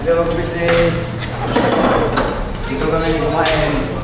Hello, business. Dito kami kumain.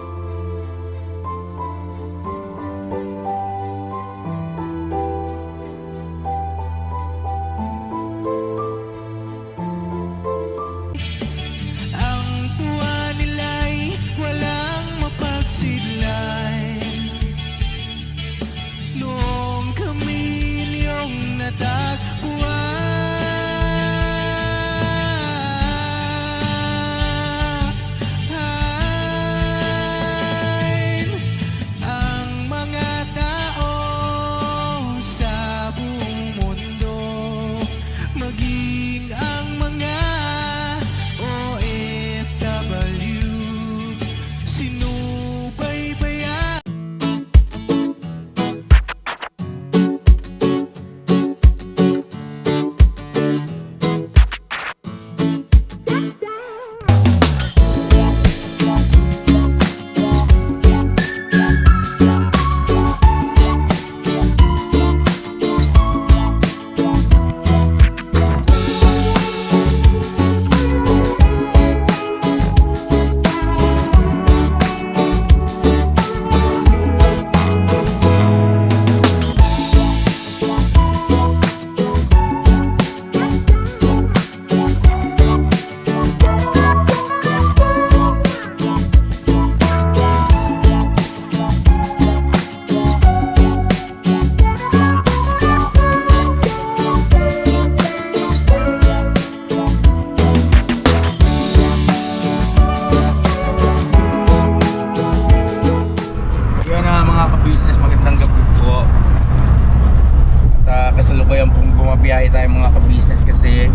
Kasalukuyan pong bumabiyahe tayo mga ka-business kasi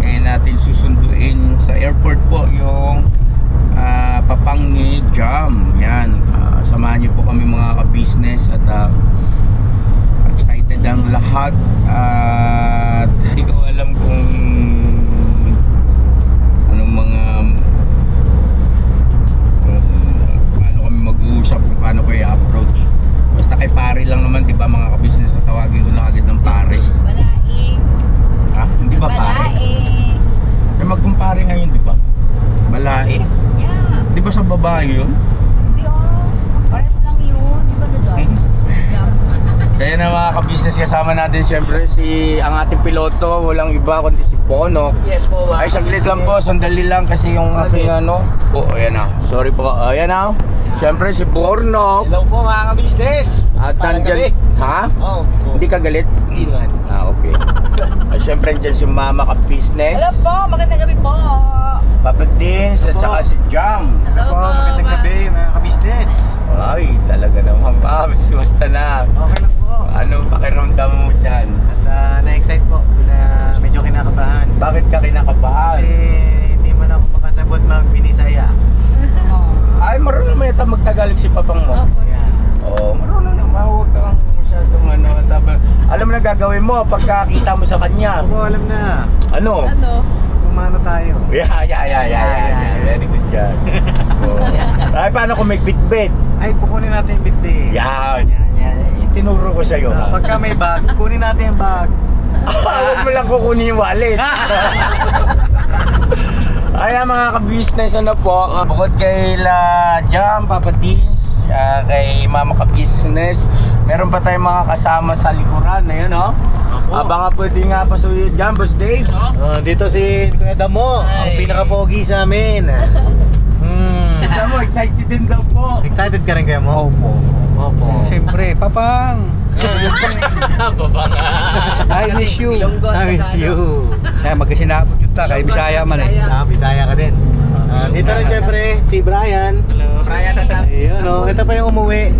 ngayon natin susunduin sa airport po yung Papangni Jam. Yan, samahan niyo po kami mga ka-business at excited ang lahat at hindi ko alam kung anong mga paano kami mag-uusap, kung paano ko i-approach. Basta kay pare lang naman, di ba mga ka-business, na tawagin ko na agad ng pare. Balaing. Ha? Hindi ba pare? Balaing. May magkumpare ngayon, di ba? Balae? Yeah. Di ba sa babae yun? Hindi pares lang yun. Di ba doon? So yun na mga ka-business, kasama natin syempre ang ating piloto, walang iba kundi si Ponok. Yes po. Ay, saglit lang po, sandali lang kasi yung aking ano. Oh, ayan na. Sorry po. Ayan na. Syempre si Bornok. Hello po mga ka-business. At nandyan. Ha? Oo. Hindi ka galit? Hindi naman. Okay. At syempre nandyan si Mama ka-business. Hello po, magandang gabi po. Papa Dins at saka si Jam. Hello po, Magandang gabi mga ka-business. Ay, talaga naman. Basta na. Okay lang po. Ano pakiramdam mo dyan? At na-excite po na medyo kinakabahan. Bakit ka kinakabahan? Kasi hindi man ako makasabot mag-Binisaya. Ay, marunong naman yata magtagalog si papang mo. Opo. Yan. Oo, marunong naman. Huwag kang masyadong ano. Alam mo na gagawin mo pagkakita mo sa kanya. Ako alam na. Ano? Ano? Kumano tayo. Yeah. Very good dyan. Oh. Ay, paano kung may bitbit? Ay, kukunin natin yung bitbit. Yan. Itinuro ko sa'yo. Pagka may bag, kunin natin yung bag. Huwag mo lang kukunin yung wallet. Ayan mga ka-business, ano po, bukod kay La Jam, Papa Dins, kay Mama ka-business, meron pa tayong mga kasama sa likuran, ayun o. Baka pwede nga pasuyo dyan, Boss Dave. Dito si Kuya Damo, ang pinaka-pogi sa amin. Sila mo, excited din daw po. Excited ka rin kayo mo? Opo. Siyempre, Papang! I miss you! I miss you. Kaya magkasinabot yun ta, kay Bisaya man eh. Bisaya ka din. Dito rin syempre si Brian. Hello. Brian at Ayun, ito pa yung umuwi.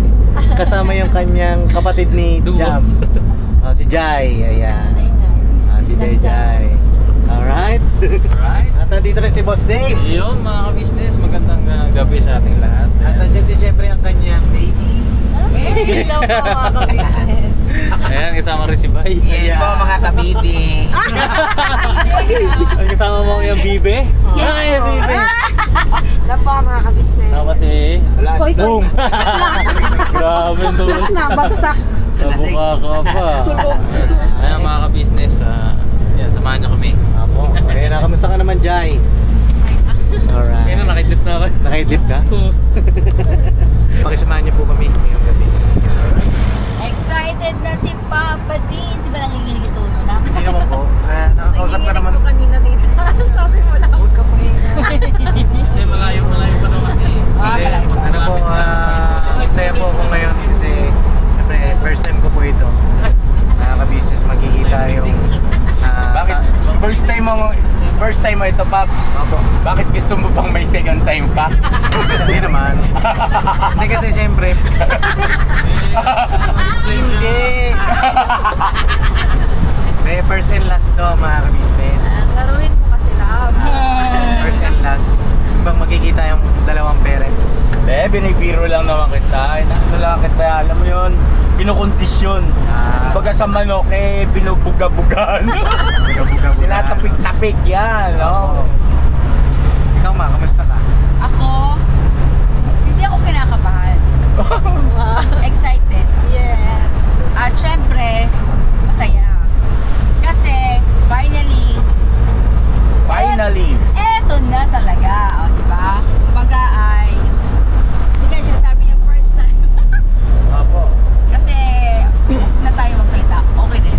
Kasama yung kanyang kapatid ni Jam. Si Jai. Ayan. Si Jai. Alright. At nandito rin si Boss Dave. Yun mga ka-business, magandang gabi sa ating lahat. At nandiyan din syempre ang kanyang baby. Hello po mga ka-business. Ayan, kasama rin si Bay. Yes po mga kabibi. Ang kasama mo yung Bibe? Yes Ay, po. Bibe. Hello po mga ka-business. Tama si... Boom! Grabe doon. Nabagsak. Nabuka ka pa. Ayan mga ka-business, yan, samahan niyo kami. Apo. Ayun na, kamusta ka naman Jai? Nakaidlip ka? Pakisamahan niyo po kami ngayong gabi. Excited na si Papa D. Di ba nanginginig ito na? Hindi naman po. Nakakausap ka naman. Nanginginig ko kanina dito. Sabi mo lang. Huwag ka pahinga. Kasi malayo pa daw kasi. Hindi, ano po, masaya po ako ngayon kasi siyempre first time ko po ito. Nakaka-business makikita yung Bakit? First time mo ito, Paps? Opo. Bakit gusto mo bang may second time pa? Hindi naman. Hindi kasi siyempre. Hindi. Hindi, first and last to mga ka-business. Laruin mo kasi lang. First and last. Bang magkikita yung dalawang parents. Hindi, binibiro lang naman kita. Ano lang kita, alam mo yun, kinukondisyon. Baga sa manok, binubuga-bugan. Buga-buga-buga. Tinatapik-tapik yan, no? Ikaw ma, kamusta ka? Ako, hindi ako kinakabahan. Excited. Yes. At syempre, masaya. Kasi, finally, eto na talaga. O, diba? Kumbaga ay, yung guys, sinasabi niya first time. Opo. Kasi, huwag na tayo magsalita. Okay din.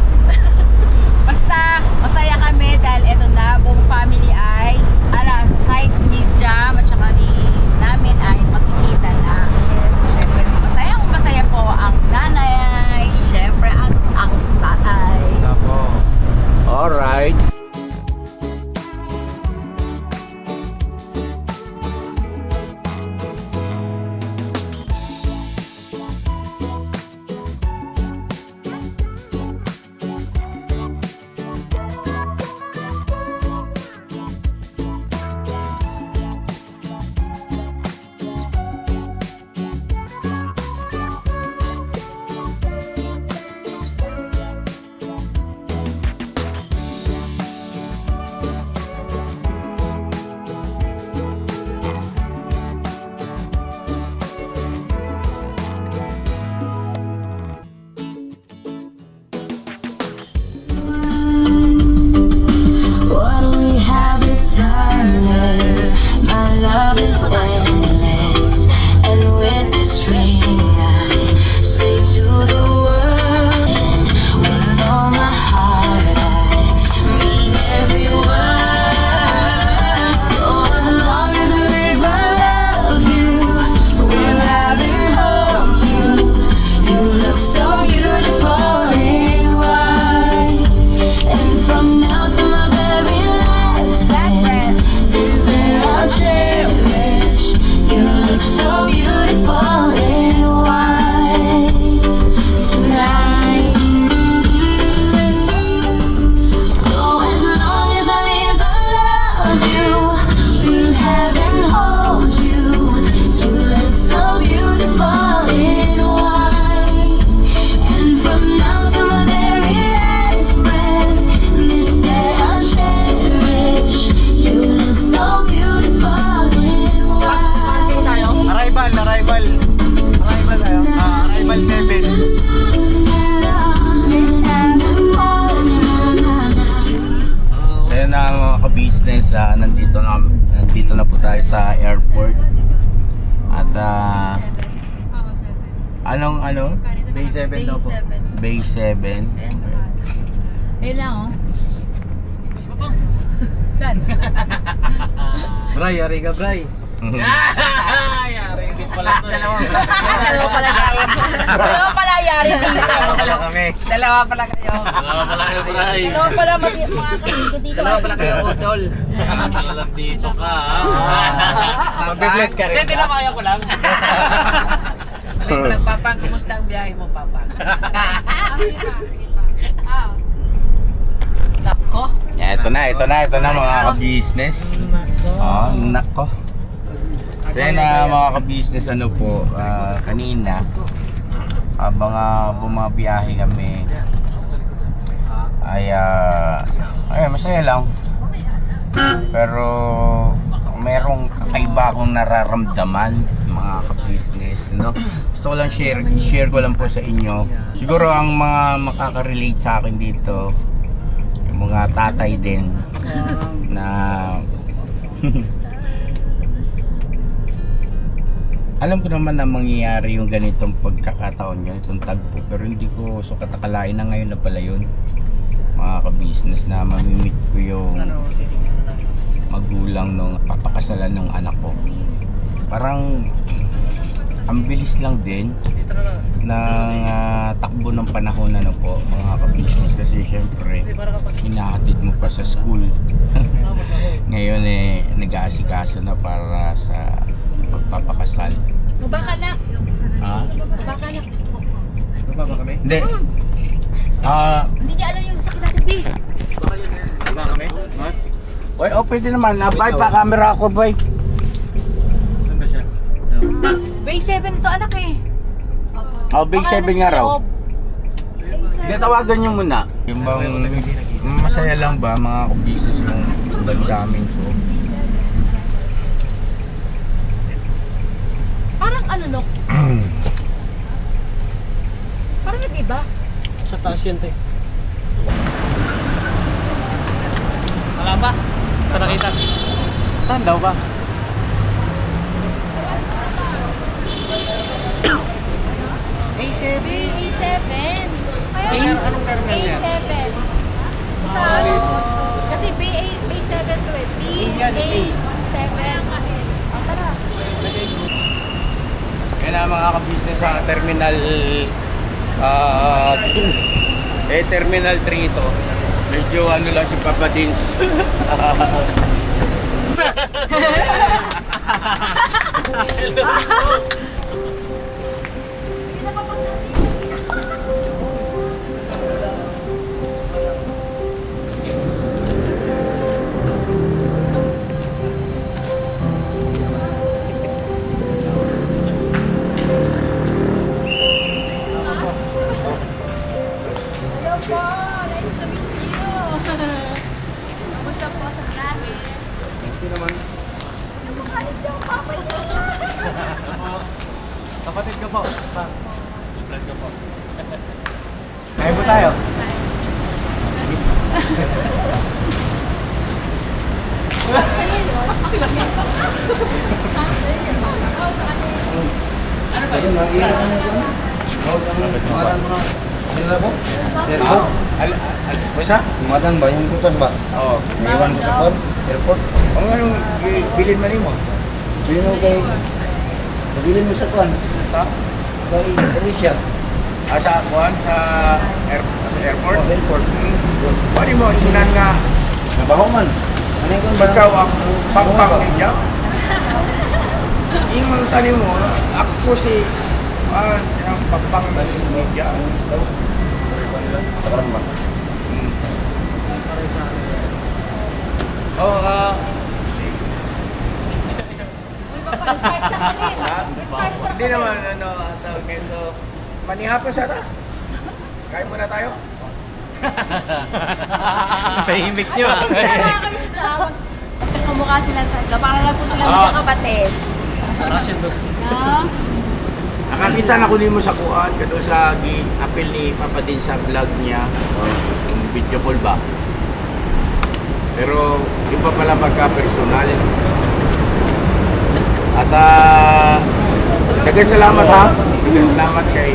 Basta, masaya kami dahil eto na, buong family ay, sa side ni Jam at saka ni namin ay magkikita na. Yes, syempre, masaya po ang nanay, syempre, at ang tatay. Opo. alright. What we have is timeless. My love is endless. And with this ring, I say to the world, and with all my heart, I mean every word. So as long as I live, I love you. Will have and hold you. You look so beautiful in white. And from now to my very last breath, this day I'll cherish. You look so beautiful in white tonight. So as long as I live, I love you. Will have and hold you. You look so beautiful in white. And from now to my very last breath, this day I'll cherish. You look so beautiful in white. Arrival tayo. Arrival 7. So yun na mga ka-business, nandito na po tayo sa airport. At Bay 7 daw po. Bay 7. Ayun lang, oh. Saan? Bray, yari ka Bray. Yari, hindi pala to. Dalawa pala yari dito. Wala kami. Dalawa pala kayo. Dalawa pala kayo, Bray. Dalawa pala mga kapatid ko dito. Dalawa pala kayo, Udol. Talagang dito ka, ha? Magbe-bless ka rin. Hindi na kaya ko lang. Papang, kumusta ang biyahe mo, Papang? Nako. Ito na mga ka-business. Oh, nako. So yun na mga ka-business, kanina habang bumabiyahe kami ay masaya lang. Pero merong kakaiba akong nararamdaman mga ka-business, no? Gusto ko lang share ko lang po sa inyo. Siguro ang mga makaka-relate sa akin dito, yung mga tatay din na alam ko naman na mangyayari yung ganitong pagkakataon, ganitong tagpo, pero hindi ko sukat akalain na ngayon na pala yun, mga ka-business, na mamimit ko yung magulang nung papakasalan ng anak ko. Parang ang bilis lang din ng takbo ng panahon, ano po, mga ka-business, kasi syempre hinahatid mo pa sa school. Ngayon nag-aasikaso na para sa pagpapakasal. Baka na. Ha? Baka na. Baba kami? Hindi. Hindi niya alam yung sakit natin, B. Baba kami? Mas? Oy, pwede naman. Bay, pa camera ako, bay. Saan ba siya? Bay 7 to anak eh. Oh, Big Baka 7 nasa nga raw. loob. Hindi, tawagan nyo muna. Yung bang masaya lang ba, mga ka-business, yung damdamin ko? Parang ano no? Parang nag-iba. Sa taas yun, te. Wala pa? Ito nakita. Saan daw ba? A7. B7. Kaya Anong terminal yan? A7. Kasi B7 to eh. yan, A. B7. Tara. Kaya na mga ka-business sa Terminal 2. Terminal 3 ito. Medyo ano lang si Papa Dins. Hello po. Nice to meet you. Kamusta po sa biyahe? Ito naman. Nagkakalit yung papa niya. Kapatid ka po. Pa. Vlog ka po. Kaya po tayo. Ano ba yun? Umatang mo na. Ano na po? Airport? Masa? Umatang ba? Yung butas ba? Oo. Naiwan ko sa port? Airport? Ang anong bilin man mo? Bilhin mo kay... Bilhin mo sa kuwan. Sa? Kay Alicia. Sa kuhan? Sa airport? Oh, airport. Pwede mo, sinan nga, Nabaho man. Ano yung ba? ikaw ang pagpang ni Jam. Yung tanim mo, ako si ang pagpang ni Jam. Takaran ba? Stars na ka din. Stars na Hindi naman, tawag nito, manihapon siya ta. Kain muna tayo. Tahimik nyo ah. Basta mga kayo sa sawag. Magkakamukha silang tatlo. Para lang po silang magkakapatid. Russian to. No? Nakakita na kunin mo sa kuhan, kato sa apel ni Papa din sa vlog niya. Yung video call ba? Pero iba pala pagka-personal. At dagang salamat ha. Dagang salamat kay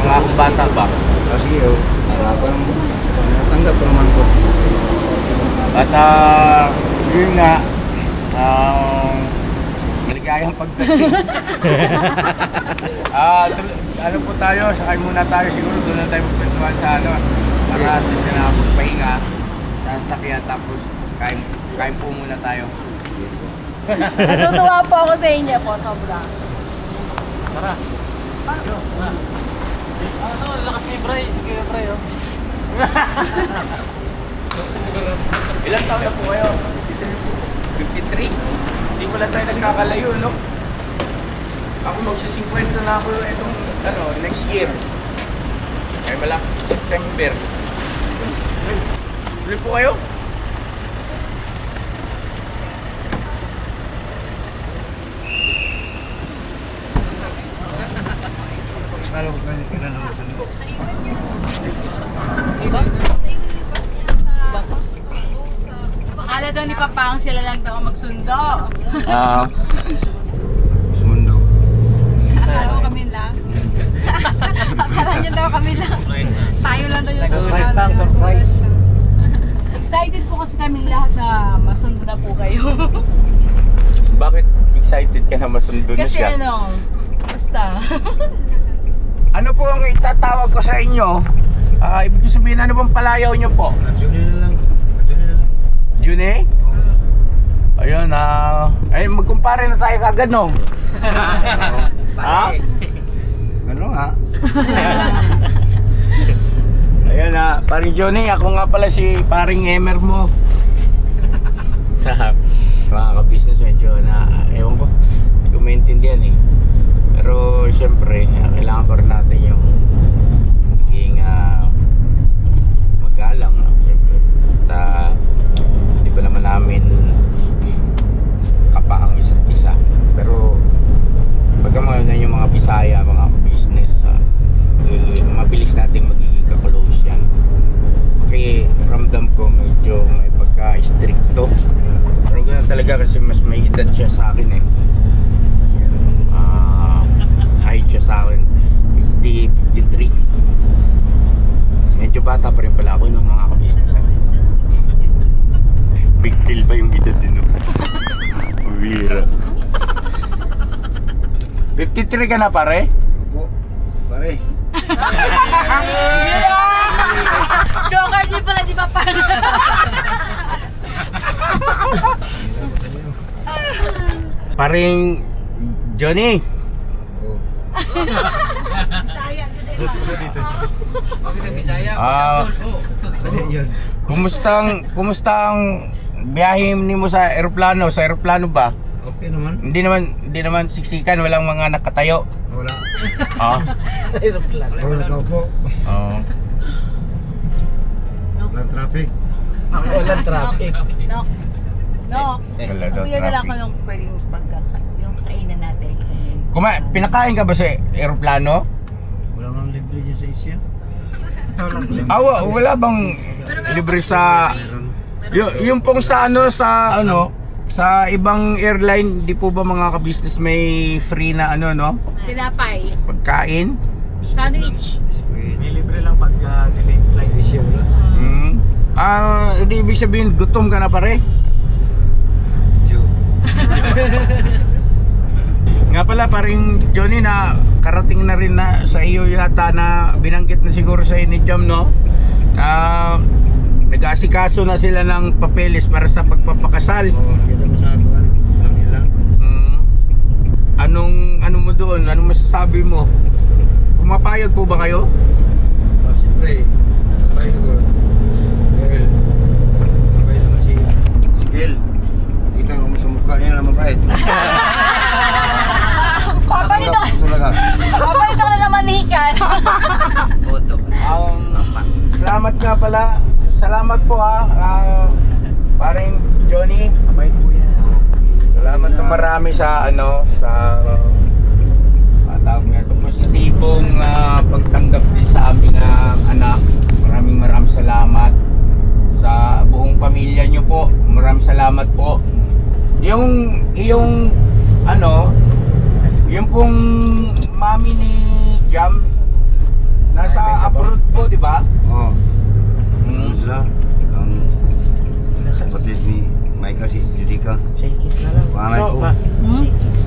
mga akong bata ba. Kasi oh, ako natanggap ko naman ko. At yun nga, maligayang pagdating. Ano po tayo, sakay muna tayo siguro, doon na tayo magkwentuhan sa ano, para at least na magpahinga sa sasakyan, tapos kain po muna tayo. Natutuwa po ako sa inyo po, sobra. Tara. Ano, lakas ni Bray. Sige, Bray, oh. Ilan taon na po kayo? 53? Hindi pala tayo nagkakalayo, no? Ako magsa-50 na ako itong next year. Kaya malaki September. Tuloy po kayo? Kala ko kanya kailan naman sa nito. Akala daw ni Papang sila lang daw ang magsundo. Sundo. kami lang. Akala niyo daw kami lang. Surprise ah. Tayo lang daw yung Surprise lang, surprise. Excited po kasi kami lahat na masundo na po kayo. Bakit excited ka na masundo na Kasi siya? ano, basta. Ano po ang itatawag ko sa inyo? Ibig ko sabihin, ano bang palayaw nyo po? Juni na lang. Juni na lang. June? Ayun, ay magkumpare na tayo kagad, no? Ha? Ano nga? Ayun paring Johnny, ako nga pala si paring Emer mo. Mga ka-business medyo ewan ko, hindi ko maintindihan eh. Pero syempre, kailangan pa rin natin yung maging magalang, no? Syempre. At hindi pa naman namin kapa ang isa't isa. Pero pagka mga ganyan mga Bisaya, mga business, mabilis nating magiging ka-close yan. Okay, ramdam ko medyo may pagka-stricto. Pero ganun talaga kasi mas may edad siya sa akin eh. Height siya sa akin 50, 53. Medyo bata pa rin pala ako ng mga ka-business. Big deal ba yung edad din, no? Bira. 53 ka na pare? Opo. Pare. Joker din pala si Papa. Paring Johnny. Oh. Bisaya din Bakit ang Bisaya? Ano yun? Kumusta ang biyahe mo sa eroplano? Sa eroplano ba? Okay naman. Hindi naman siksikan, walang mga nakatayo. Wala. Ah. Wala ka po. Oh. Wala traffic. Walang traffic. No. No. Wala daw Kuya na lang traffic. ako yung pwedeng yung kainan natin. Pinakain ka ba sa eroplano? Wala nang libre dyan sa Asia. Wala bang libre sa yung pong sa sa ibang airline, di po ba mga ka-business may free na Tinapay. pagkain? Sandwich. Squid. May libre lang pag delayed flight. Asia wala. Hindi ibig sabihin gutom ka na pare? Joe. Nga pala paring Johnny, na karating na rin na sa iyo yata na binanggit na siguro sa ni Jam, no? Nag-aasikaso na sila ng papeles para sa pagpapakasal. Oo, nakita ko sa akin. Lang nila. Ano mo doon? Anong masasabi mo? Pumapayag po ba kayo? Siyempre. Tayo ko. Well, mabait naman si Gil. Kita mo sa mukha niya na mabait. Papalit ako. Talaga. Papalit ako na naman hikan. Boto. Salamat nga pala. Salamat po paring Johnny. Mabait po yan. Salamat na marami sa tawag nga ito, positibong pagtanggap din sa aming anak. Maraming salamat sa buong pamilya nyo po. Maraming salamat po. Yung pong mami ni Jam nasa abroad po, di ba? Oo. Ano sila? Ang kapatid ni Maika si Judica. Shakies na lang. Panganay ko. Shakies.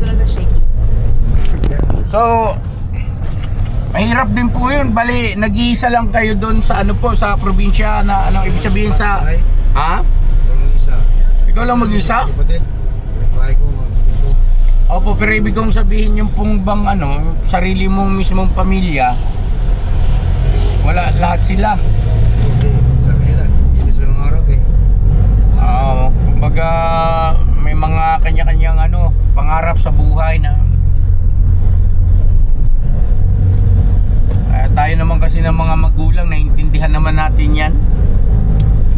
Talaga shaky. So, mahirap din po yun. Bali, nag-iisa lang kayo doon sa sa probinsya na anong ibig sabihin sa... Ay, Ha? walang isa. Ikaw lang mag-isa? Kapatid. Bahay ko, kapatid ko. Opo, pero ibig kong sabihin yung pong bang sarili mong mismong pamilya, wala, lahat sila. Okay, sabi nila, hindi sila mangarap eh. Kumbaga may mga kanya-kanyang pangarap sa buhay na tayo naman kasi ng mga magulang, naiintindihan naman natin yan.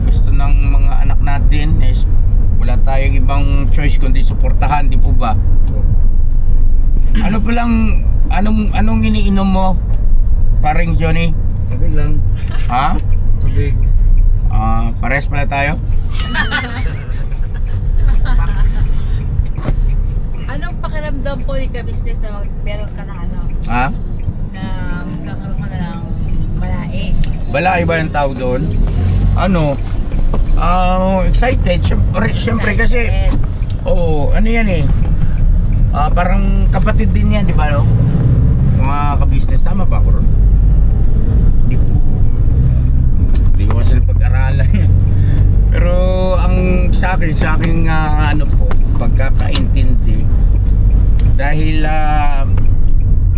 Gusto ng mga anak natin is wala tayong ibang choice kundi suportahan, di po ba? Ano pa lang, anong iniinom mo, paring Johnny? Tubig lang. Ha? Tubig. Pares pala tayo? Anong pakiramdam po ni ka-business na meron ka ng ano, Ha? na magkakaroon ka na ng malae? Balay ba yung tawag doon? Ano? Excited. Siyempre kasi, oo, ano yan eh. Parang kapatid din yan, di ba, no? Mga ka-business, tama ba ako ron? Hindi ko kasi pag-aralan. Pero ang sa akin ano po, pagkakaintindi, dahil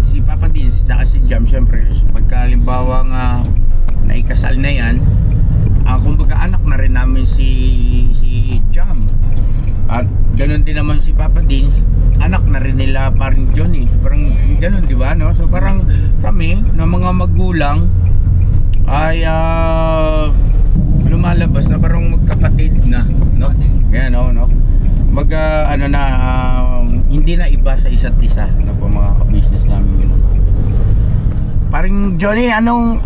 si Papa din, saka si Jam, syempre, pagkalimbawa nga naikasal na yan, kumbaga anak na rin namin si Jam. At ganoon din naman si Papa Dins, anak na rin nila parang Johnny. Parang ganoon, di ba, no? So parang kami na mga magulang ay lumalabas na parang magkapatid na, no? Yan, no? Ano na, hindi na iba sa isa't isa, no, po mga ka-business namin yun. Parang Johnny, ano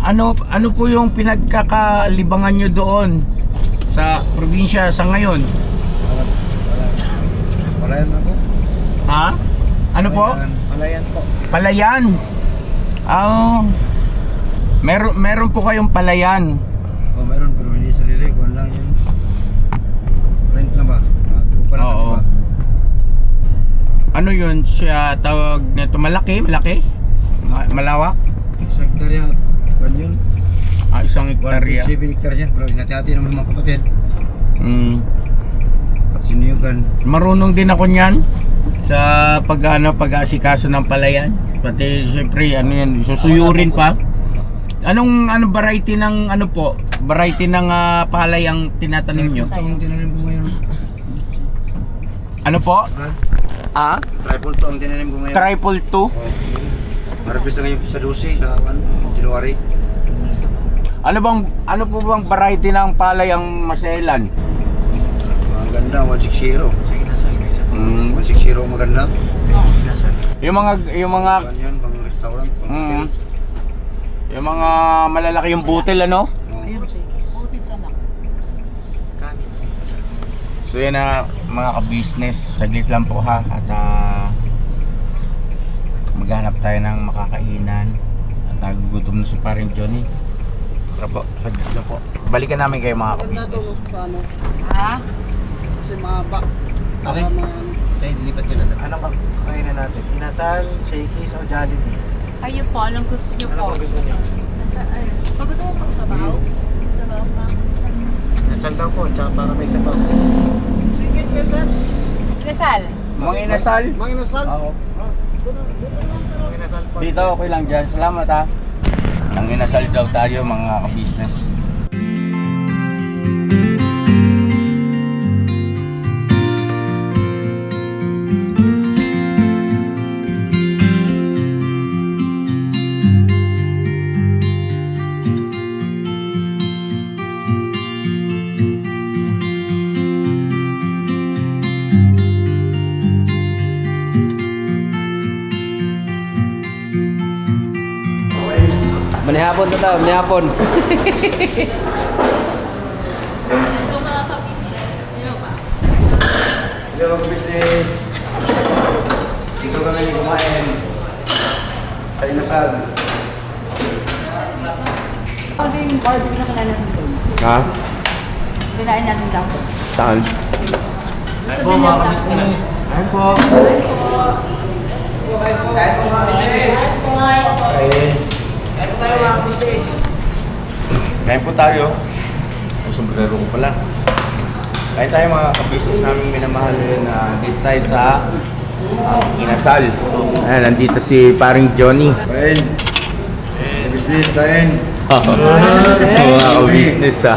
po yung pinagkakalibangan nyo doon sa probinsya sa ngayon? Palayan ako. Ha? Ano po? Palayan po. Palayan. Meron po kayong palayan. Oh, meron pero hindi sarili. Kuhan lang yun. Rent na ba? Kupa lang Oo. ba? Ano yun siya tawag nito? Malaki? Malawak? Sa hektarya. Kuhan yun. Isang hektarya. 7 hektarya yan. Pero hati-hati naman mga kapatid. At sinuyugan. Marunong din ako niyan sa pag-aasikaso ng palayan. Pati siyempre yan, susuyurin pa. Anong variety ng variety ng palay ang tinatanim nyo? Ito ang tinanim ko ngayon. Ano po? Triple to ang tinanim ko ngayon. Triple 2? Oh. Marapis na ngayon sa 12 sa January. Ano po bang variety ng palay ang maselan? Maganda, 160. 160 maganda. Yung mga Kuhan yan, pang restaurant, pang hotel. yung mga malalaki yung butil, ano? Oh. So yan na mga ka-business, saglit lang po ha, at maghanap tayo ng makakainan at nagugutom na si paring Johnny. Tara po, saglit lang po. Balikan namin kayo mga ka-business. Ha? Kasi mahaba. Okay. Tayo, dilipat ko na. Anong kakainin natin? Inasal, Shakey's o Jollibee? Kayo po, anong gusto nyo po? Ano ba gusto niyo? Pag gusto mo pang sabaw? Sabaw ka? Inasal daw po, tsaka para may sabaw. Kasal? Mga inasal? Mga inasal? Oo. Ang inasal po. Dito okay lang dyan, salamat ha. Ang inasal daw tayo mga ka-business. Manihapon na tao, manihapon. Hello, business. Dito kami kumain. Sa inasal. Ano yung order na kilala natin? Ha? Kailangan natin daw. Saan? Ay po, mga ka-business. Ayun po. Kahit po mga business. Kahit po tayo mga business. Kain po tayo. Ang sombrero ko pala. Kain tayo mga ka-business namin minamahal na dito tayo sa inasal. Ayan, nandito si paring Johnny. Kain. Business, kain. Mga ka-business ha.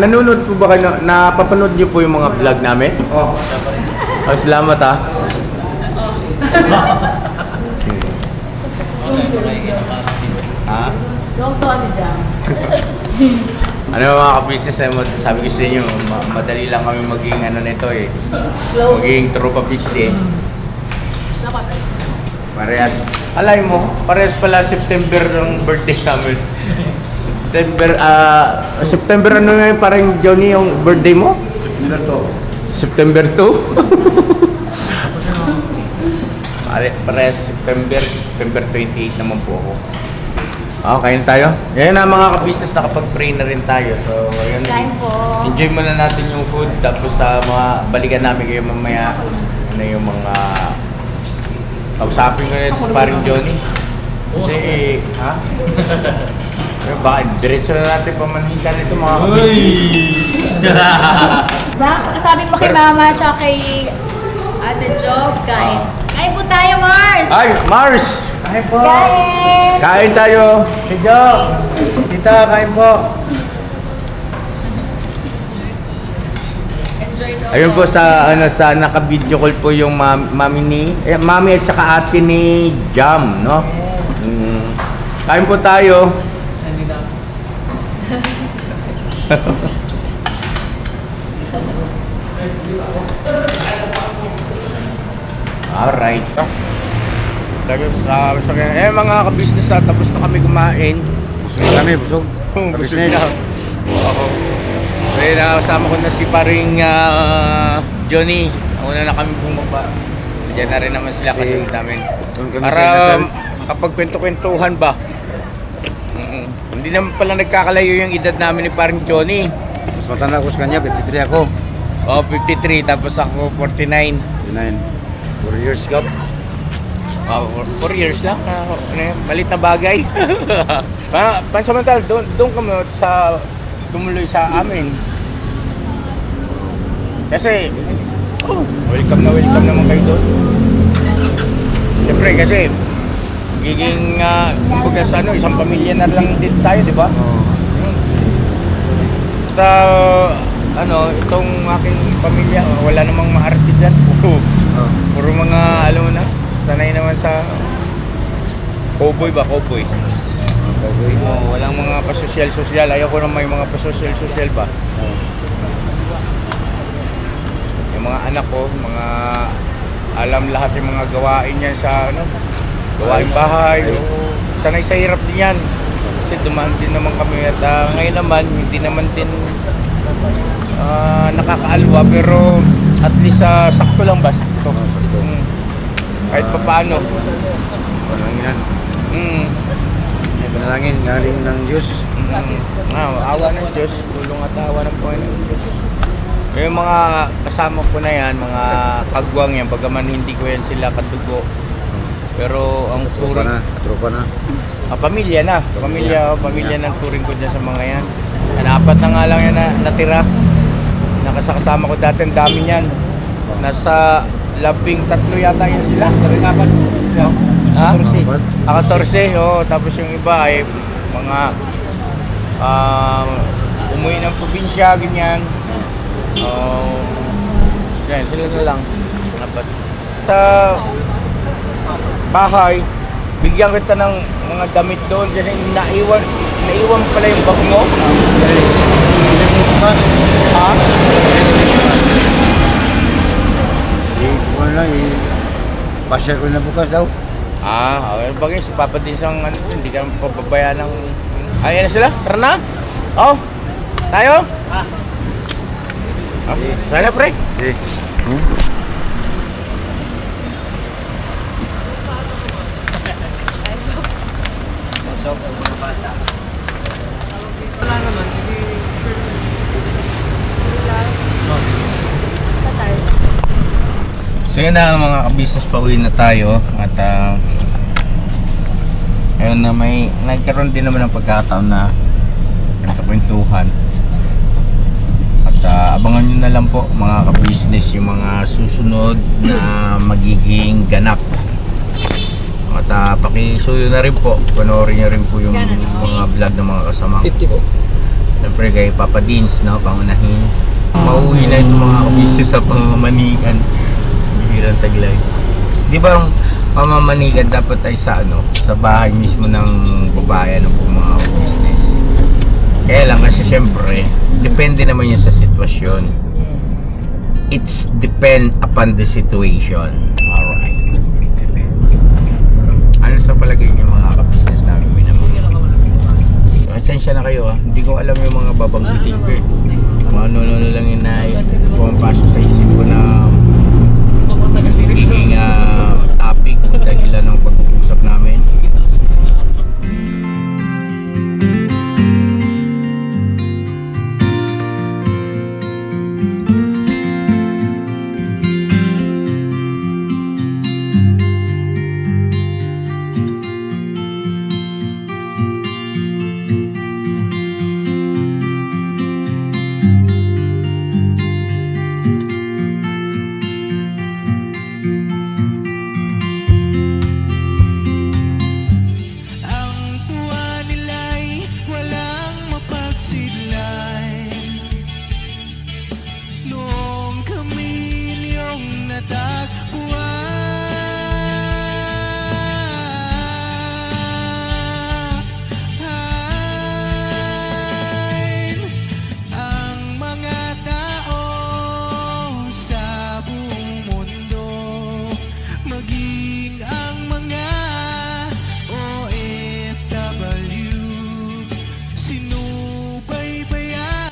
Nanonood po ba kayo? Napapanood niyo po yung mga vlog namin? Oh. Salamat ha. Ha? Huwag to kasi dyan. Ano mga ka-business, sabi ko sa inyo, madali lang kami maging nito eh. Maging tropa bits eh. Parehas. Alay mo, parehas pala September ang birthday namin. September ano nga yun, parang Johnny yung birthday mo? Number 2. September 2? Pares September 28 naman po ako. Kain tayo. Ngayon na mga ka-business, nakapag-pray na rin tayo. So, ayun. Kain po. Enjoy muna natin yung food. Tapos sa mga balikan namin kayo mamaya. Ano yung mga kausapin ko na sa paring Johnny. Kasi, ha? Baka diretso na natin pamanhikan nito mga ka-business. Sabi mo kay Mama at kay Ate Job, kain. Kain po tayo, Mars! Ay, Mars! Kain po! Kain! Kain tayo! Si Jo! Tita, kain po! Enjoy daw. Ayun po sa naka-video call po yung mami at saka ate ni Jam, no? Kain po tayo. Alright. Mga ka-business na tapos na kami kumain. Busog na kami, busog. Busog na. Oo. Kaya nakasama ko na si paring Johnny. Una na kami bumaba. Diyan na rin naman sila kasi namin. Doon kami Para sa inasal. kapag kwento-kwentuhan ba? Hindi naman pala nagkakalayo yung edad namin ni paring Johnny. Mas matanda ko sa kanya, 53 ako. 53 tapos ako 49. 59. 4 years gap. 4 years lang. Malit na bagay. Pansamantal, doon kami sa tumuloy sa amin. Kasi, welcome naman kayo doon. Siyempre kasi, magiging, kumbaga sa isang pamilya na lang din tayo, di ba? Oo. Basta, itong aking pamilya, wala namang maarte dyan. Puro mga, alam mo na, sanay naman sa cowboy ba? Cowboy. Walang mga pasosyal-sosyal. Ayaw ko na may mga pasosyal-sosyal ba? Yung mga anak ko, mga alam lahat yung mga gawain yan sa gawain bahay. Sanay sa hirap din yan. Kasi dumaan din naman kami at ngayon naman, hindi naman din nakakaalwa pero at least sakto lang ba? Sakto. Kahit pa paano. Panalanginan. May panalangin, galing ng Diyos. Awa ng Diyos, tulong at awa ng Panginoon Diyos. Yung mga kasama ko na yan, mga kagwang yan, bagaman hindi ko yan sila katugo. Pero ang Tropa na. Pamilya na. Pamilya ng turing ko dyan sa mga yan. Apat na nga lang yan na natira. Nakasakasama ko dati, ang dami niyan. Nasa 13 yata yan sila. 14. Ha? 14. Tapos yung iba ay mga umuwi ng probinsya, ganyan. Yan, sila na lang. Sa bahay, bigyan kita ng mga damit doon kasi naiwan pala yung bag mo. Bukas. Ha? Buwan lang, basher ko na bukas daw. Okay. Bagay, si Papa din siyang hindi ka pababayaan ng... Ayan na sila, tara na! Tayo? Sana pre. Sige. So yun na mga ka-business, pauwi na tayo at ayun na may nagkaroon din naman ng pagkataon na kwentuhan at abangan nyo na lang po mga ka-business yung mga susunod na magiging ganap at pakisuyo na rin po, panoorin nyo rin po yung mga vlog ng mga kasama ko. Siyempre kay Papa Dins, pangunahin mauwi na itong mga ka-business sa pamamanikan. Bihirang taglay. Di ba ang pamamanikan dapat ay sa sa bahay mismo ng babae ng mga business. Kaya lang kasi syempre, depende naman yun sa sitwasyon. It's depend upon the situation. Alright. Ano sa palagay niyo mga ka-business namin minamahal? Pasensya na kayo Hindi ko alam yung mga babanggitin ko ano lang yun na pumapasok sa isip ko na magiging topic o dahilan ng